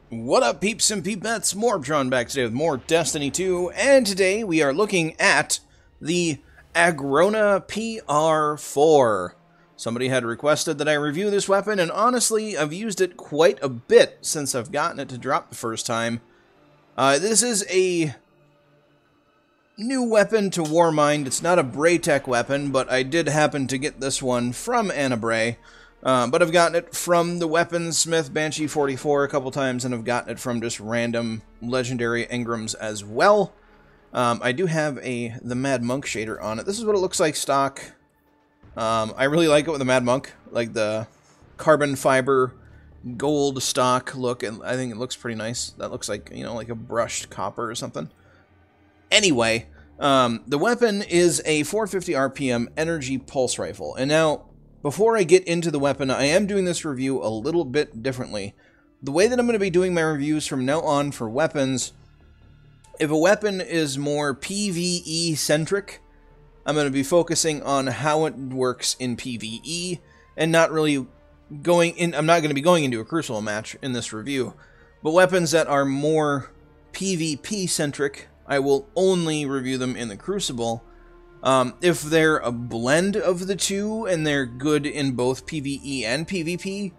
What up, peeps and peepettes? MorbTron back today with more Destiny 2, and today we are looking at the Agrona PR4. Somebody had requested that I review this weapon, and honestly, I've used it quite a bit since I've gotten it to drop the first time. This is a new weapon to Warmind. It's not a Braytech weapon, but I did happen to get this one from Anna Bray. But I've gotten it from the Weaponsmith Banshee 44 a couple times, and I've gotten it from just random legendary engrams as well. I do have the Mad Monk shader on it. This is what it looks like stock. I really like it with the Mad Monk, like the carbon fiber gold stock look, and I think it looks pretty nice. That looks like, you know, like a brushed copper or something. Anyway, the weapon is a 450 RPM energy pulse rifle, and now, before I get into the weapon, I am doing this review a little bit differently. The way that I'm going to be doing my reviews from now on for weapons, if a weapon is more PvE-centric, I'm going to be focusing on how it works in PvE, and not really going in. I'm not going to be going into a Crucible match in this review. But weapons that are more PvP-centric, I will only review them in the Crucible. If they're a blend of the two, and they're good in both PvE and PvP,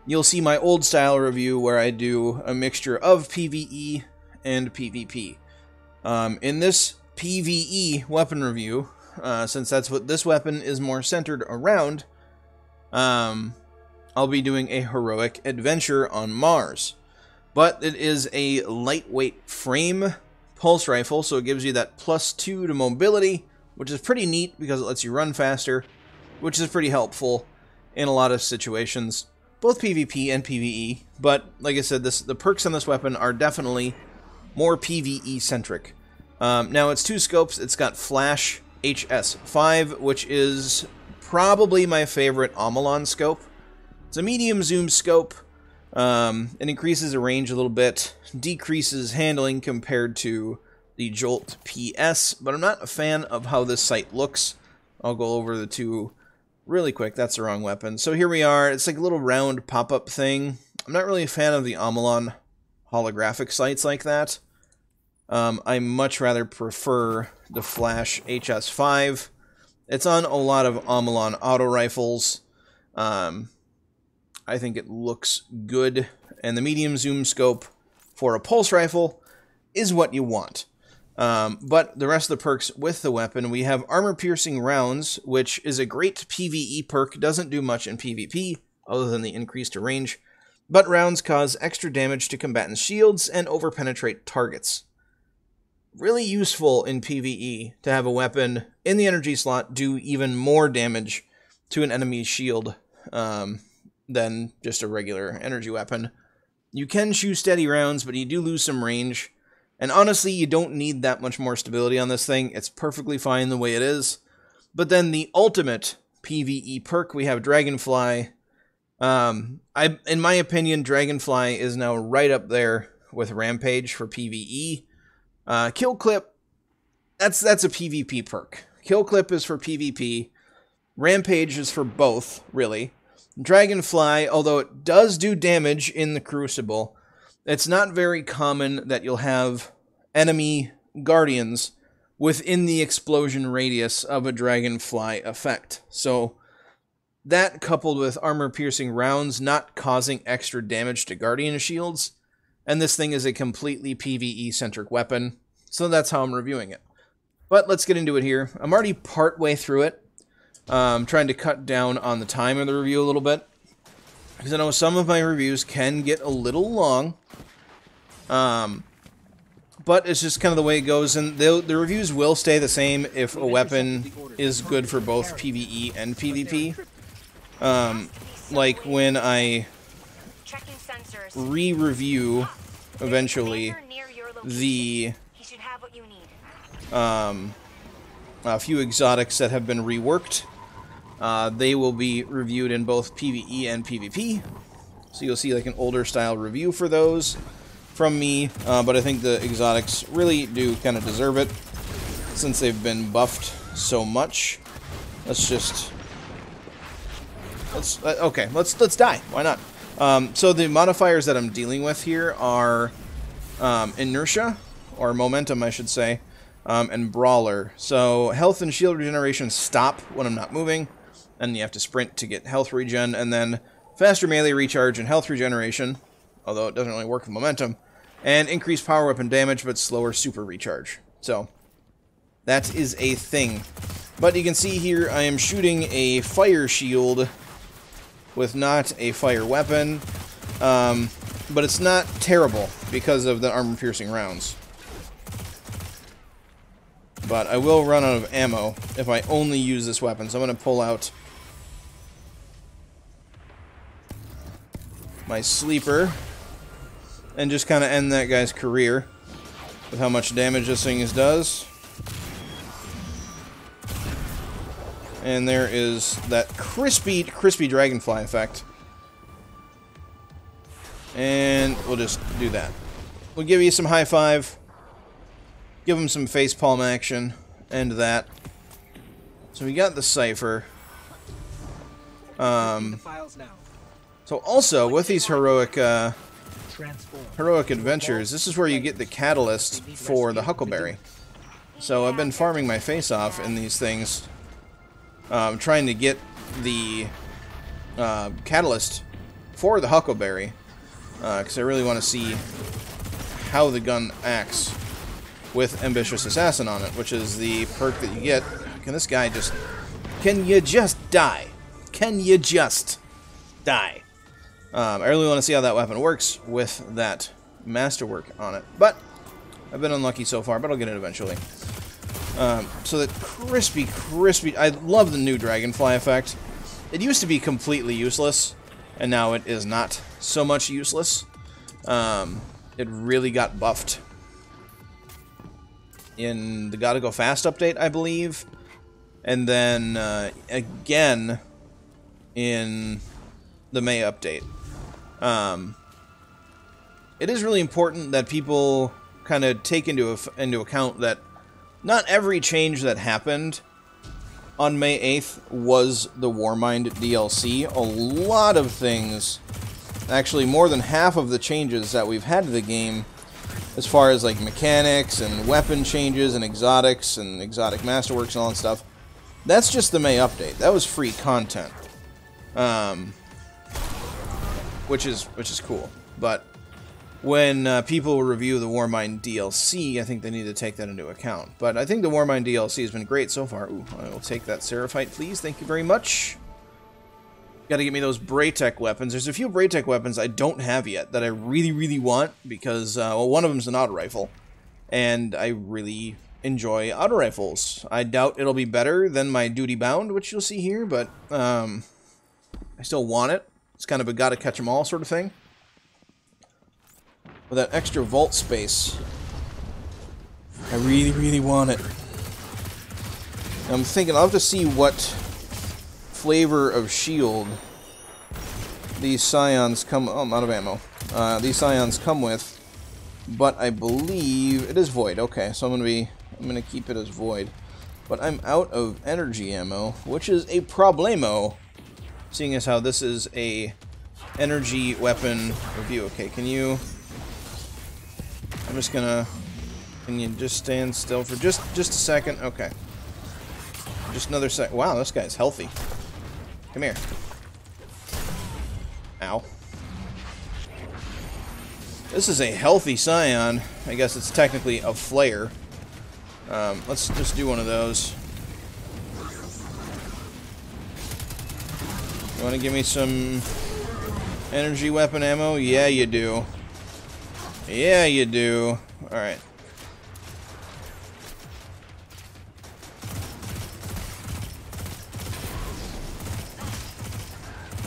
you'll see my old style review where I do a mixture of PvE and PvP. In this PvE weapon review, since that's what this weapon is more centered around, I'll be doing a heroic adventure on Mars. But it is a lightweight frame pulse rifle, so it gives you that +2 to mobility, which is pretty neat because it lets you run faster, which is pretty helpful in a lot of situations, both PvP and PvE. But like I said, the perks on this weapon are definitely more PvE-centric. Now, it's 2 scopes. It's got Flash HS5, which is probably my favorite Omolon scope. It's a medium zoom scope. It increases the range a little bit, decreases handling compared to the Jolt PS, but I'm not a fan of how this sight looks. I'll go over the two really quick. That's the wrong weapon. So here we are. It's like a little round pop-up thing. I'm not really a fan of the Omolon holographic sights like that. I much rather prefer the Flash HS5. It's on a lot of Omolon auto rifles. I think it looks good, and the medium zoom scope for a pulse rifle is what you want. But the rest of the perks with the weapon, we have armor-piercing rounds, which is a great PvE perk. Doesn't do much in PvP, other than the increase to range. But rounds cause extra damage to combatants' shields and over-penetrate targets. Really useful in PvE to have a weapon in the energy slot do even more damage to an enemy's shield than just a regular energy weapon. You can shoot steady rounds, but you do lose some range. And honestly, you don't need that much more stability on this thing. It's perfectly fine the way it is. But then the ultimate PvE perk, we have Dragonfly. In my opinion, Dragonfly is now right up there with Rampage for PvE. Kill Clip, that's a PvP perk. Kill Clip is for PvP. Rampage is for both, really. Dragonfly, although it does do damage in the Crucible, it's not very common that you'll have enemy guardians within the explosion radius of a Dragonfly effect. So that, coupled with armor-piercing rounds not causing extra damage to guardian shields, and this thing is a completely PvE-centric weapon, so that's how I'm reviewing it. But let's get into it here. I'm already part-way through it. I'm trying to cut down on the time of the review a little bit, because I know some of my reviews can get a little long. But it's just kind of the way it goes, and the reviews will stay the same if a weapon is good for both PvE and PvP. Like when I re-review, eventually, the a few exotics that have been reworked. They will be reviewed in both PvE and PvP. So you'll see like an older style review for those from me, but I think the exotics really do kind of deserve it since they've been buffed so much. Let's die. Why not? So the modifiers that I'm dealing with here are inertia, or momentum, I should say, and brawler. So health and shield regeneration stop when I'm not moving, and you have to sprint to get health regen, and then faster melee recharge and health regeneration, although it doesn't really work with momentum, and increased power weapon damage, but slower super recharge. So that is a thing. But you can see here I am shooting a fire shield with not a fire weapon, but it's not terrible because of the armor-piercing rounds. But I will run out of ammo if I only use this weapon, so I'm going to pull out my sleeper and just kind of end that guy's career with how much damage this thing does. And there is that crispy dragonfly effect. And we'll just do that. We'll give you some high five. Give him some facepalm action. End that. So we got the cipher. So also, with these heroic adventures, this is where you get the catalyst for the huckleberry. So I've been farming my face off in these things, trying to get the catalyst for the huckleberry, because I really want to see how the gun acts with Ambitious Assassin on it, which is the perk that you get. Can this guy just... Can you just die? Can you just die? I really want to see how that weapon works with that masterwork on it. But I've been unlucky so far, but I'll get it eventually. So that crispy... I love the new dragonfly effect. It used to be completely useless, and now it is not so much useless. It really got buffed in the Gotta Go Fast update, I believe. And then again in the May update. It is really important that people kind of take into account that not every change that happened on May 8th was the Warmind DLC. A lot of things, actually more than half of the changes that we've had to the game, as far as like mechanics and weapon changes and exotics and exotic masterworks and all that stuff, that's just the May update. That was free content, which is cool. But when people review the Warmind DLC, I think they need to take that into account. But I think the Warmind DLC has been great so far. Ooh, I will take that Seraphite, please. Thank you very much. Got to get me those Braytech weapons. There's a few Braytech weapons I don't have yet that I really want because, well, one of them's an auto rifle, and I really enjoy auto rifles. I doubt it'll be better than my Duty Bound, which you'll see here, but I still want it. It's kind of a gotta catch 'em all sort of thing. With that extra vault space, I really want it. I'm thinking I'll have to see what flavor of shield these Scions come... Oh, I'm out of ammo. These Scions come with, but I believe it is void. Okay, so I'm gonna keep it as void. But I'm out of energy ammo, which is a problemo, seeing as how this is a energy weapon review. Okay, can you... I'm just gonna... Can you just stand still for just a second? Okay. Just another sec. Wow, this guy's healthy. Come here. Ow. This is a healthy Scion. I guess it's technically a flare. Let's just do one of those. You want to give me some energy weapon ammo? Yeah, you do. Yeah, you do. Alright.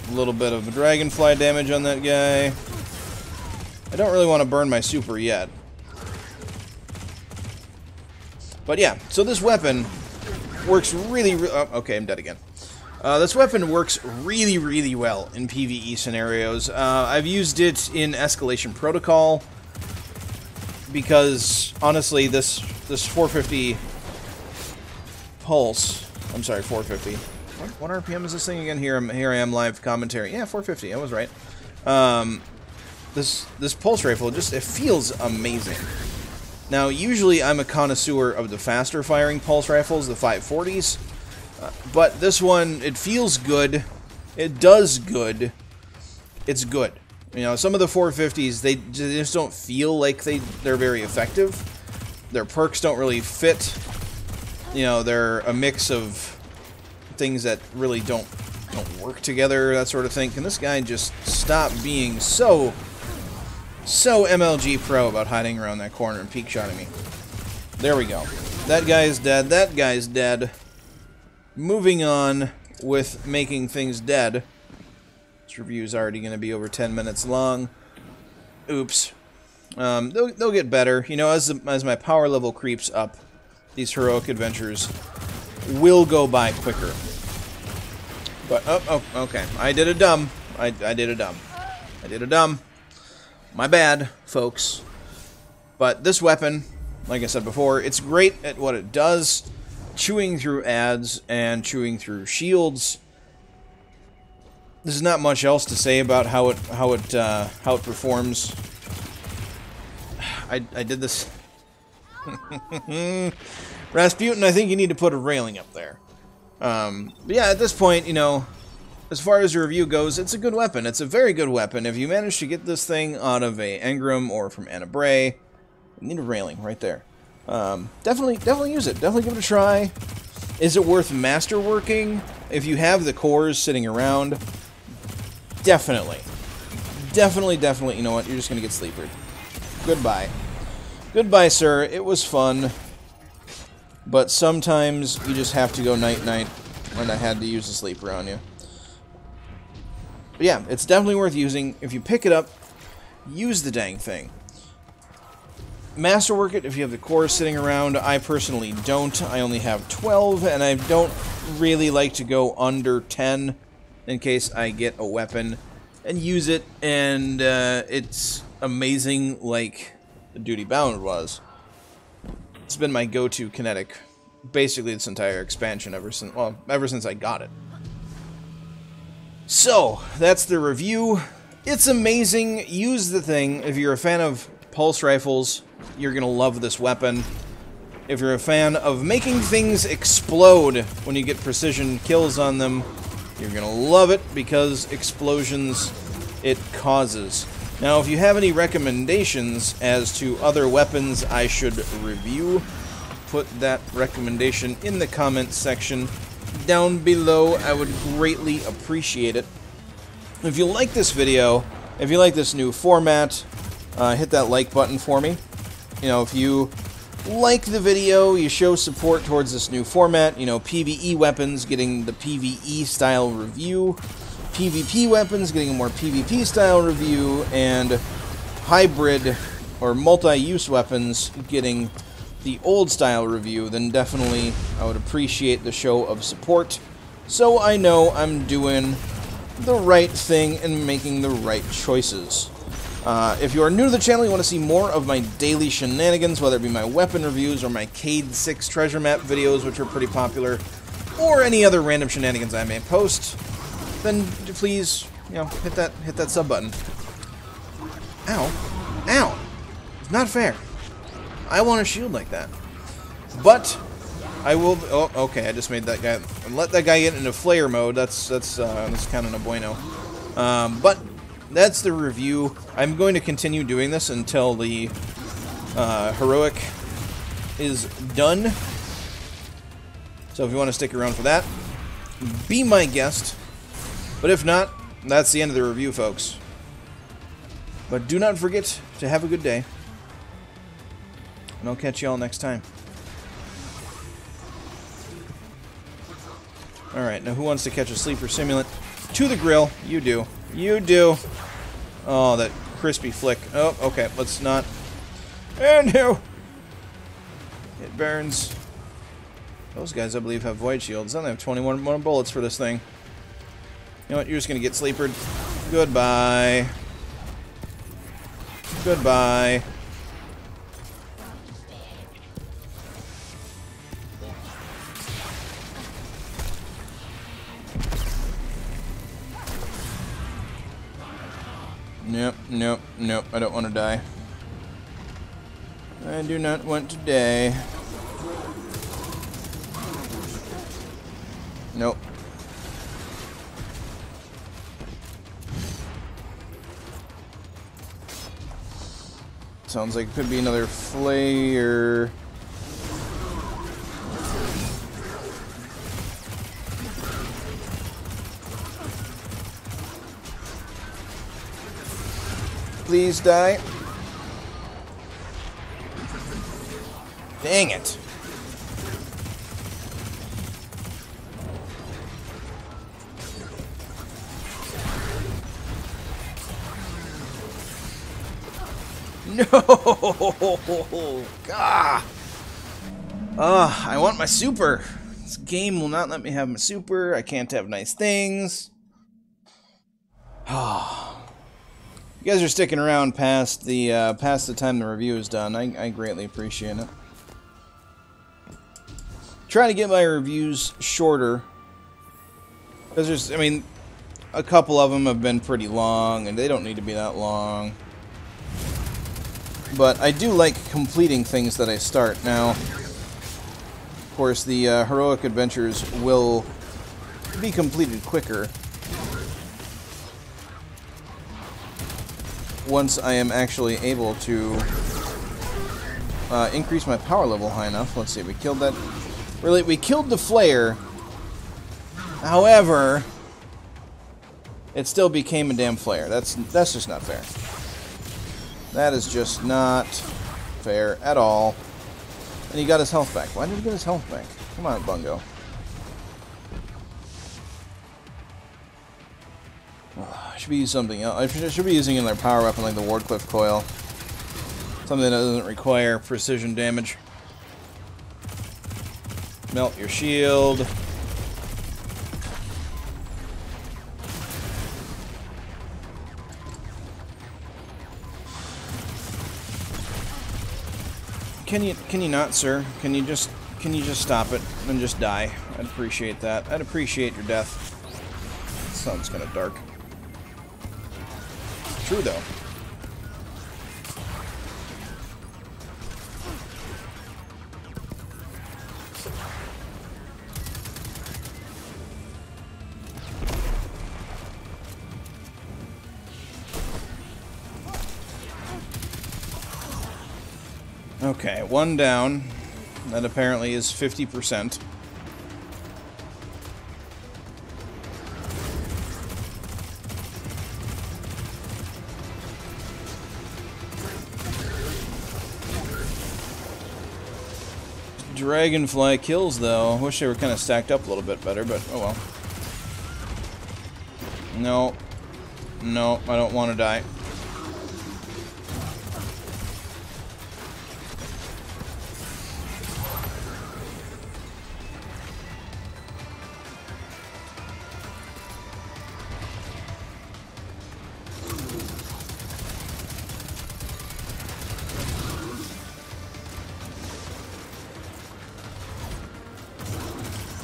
A little bit of dragonfly damage on that guy. I don't really want to burn my super yet. But yeah, so this weapon works really... Oh, okay, I'm dead again. This weapon works really well in PvE scenarios. I've used it in Escalation Protocol because, honestly, this 450 pulse... I'm sorry, 450. What RPM is this thing again? Here I am live commentary. Yeah, 450. I was right. This pulse rifle it feels amazing. Now, usually I'm a connoisseur of the faster firing pulse rifles, the 540s, but this one, it feels good. It does good. It's good. You know, some of the 450s, they just don't feel like they're very effective. Their perks don't really fit. You know, they're a mix of things that really don't work together, that sort of thing. Can this guy just stop being so MLG pro about hiding around that corner and peek shotting me? There we go. That guy is dead. That guy's dead. Moving on with making things dead. This review is already going to be over 10 minutes long. Oops. They'll get better. You know, as my power level creeps up, these heroic adventures will go by quicker. But, oh, okay. I did a dumb. I did a dumb. I did a dumb. My bad, folks. But this weapon, like I said before, it's great at what it does. Chewing through ads and chewing through shields. There's not much else to say about how it performs. I did this. Rasputin, I think you need to put a railing up there. But yeah, at this point, you know, as far as the review goes, it's a good weapon. It's a very good weapon. If you manage to get this thing out of a engram or from Anna Bray, you need a railing right there. Definitely use it. Definitely give it a try. Is it worth masterworking? If you have the cores sitting around, definitely. Definitely, you know what? You're just gonna get sleepered. Goodbye. Goodbye, sir. It was fun. But sometimes you just have to go night-night when I had to use a sleeper on you. But yeah, it's definitely worth using. If you pick it up, use the dang thing. Masterwork it if you have the cores sitting around. I personally don't. I only have 12, and I don't really like to go under 10 in case I get a weapon and use it, and it's amazing like the Duty Bound was. It's been my go-to kinetic basically this entire expansion ever since I got it. So, that's the review. It's amazing. Use the thing. If you're a fan of pulse rifles, you're gonna love this weapon. If you're a fan of making things explode when you get precision kills on them, you're gonna love it because explosions it causes. Now, if you have any recommendations as to other weapons I should review, put that recommendation in the comments section down below. I would greatly appreciate it. If you like this video, if you like this new format, hit that like button for me. You know, if you like the video, you show support towards this new format. You know, PvE weapons getting the PvE style review, PvP weapons getting a more PvP style review, and hybrid or multi-use weapons getting the old style review, then definitely I would appreciate the show of support, so I know I'm doing the right thing and making the right choices. If you are new to the channel, you want to see more of my daily shenanigans, whether it be my weapon reviews or my Cade 6 treasure map videos, which are pretty popular, or any other random shenanigans I may post, then please, you know, hit that sub button. Ow. Ow. It's not fair. I want a shield like that. But I will. Oh, okay. I just made that guy. Let that guy get into flare mode. That's kind of no bueno. But that's the review. I'm going to continue doing this until the heroic is done. So if you want to stick around for that, be my guest. But if not, that's the end of the review, folks. But do not forget to have a good day. And I'll catch you all next time. Alright, now who wants to catch a sleeper simulant? To the grill. You do. You do. Oh, that crispy flick. Oh, okay. Let's not. And no! It burns. Those guys, I believe, have void shields. I only have 21 more bullets for this thing. You know what? You're just going to get sleepered. Goodbye. Goodbye. Nope, nope, I don't want to die. I do not want to die. Nope. Sounds like it could be another flare. Please die. Dang it. No! Gah! I want my super. This game will not let me have my super. I can't have nice things. You guys are sticking around past the time the review is done. I greatly appreciate it. Trying to get my reviews shorter. Because there's, I mean, a couple of them have been pretty long, and they don't need to be that long. But I do like completing things that I start. Now, of course, the heroic adventures will be completed quicker once I am actually able to increase my power level high enough. Let's see, we killed that. Really, we killed the flare. However, it still became a damn flare. That's just not fair. That is just not fair at all. And he got his health back. Why did he get his health back? Come on, Bungo. I should be using something else. I should be using another power weapon like the Wardcliff Coil. Something that doesn't require precision damage. Melt your shield. Can you not, sir? Can you just stop it and just die? I'd appreciate that. I'd appreciate your death. Sun's kinda dark. True though. Okay, one down. That apparently is 50%. Dragonfly kills, though. Wish they were kind of stacked up a little bit better, but oh well. No. No, I don't want to die.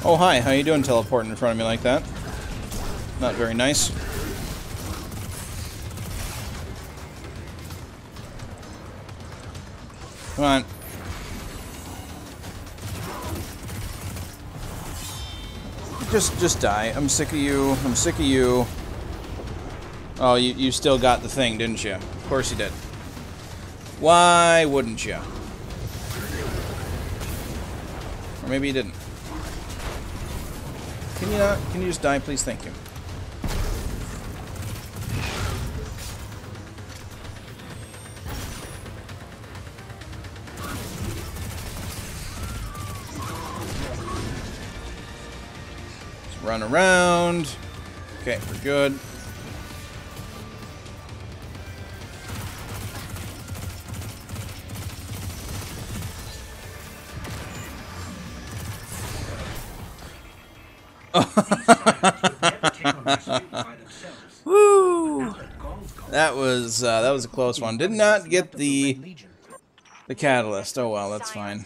Oh, hi. How you doing, teleporting in front of me like that? Not very nice. Come on. Just die. I'm sick of you. I'm sick of you. Oh, you still got the thing, didn't you? Of course you did. Why wouldn't you? Or maybe you didn't. Can you not? Can you just die, please? Thank you. Just run around. Okay, we're good. Woo! That was a close one. Did not get the catalyst. Oh well, that's fine.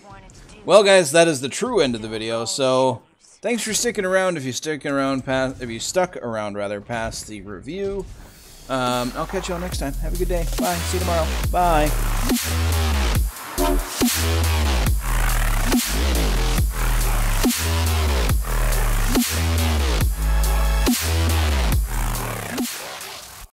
Well, guys, that is the true end of the video. So, thanks for sticking around. If you stuck around past the review, I'll catch you all next time. Have a good day. Bye. See you tomorrow. Bye.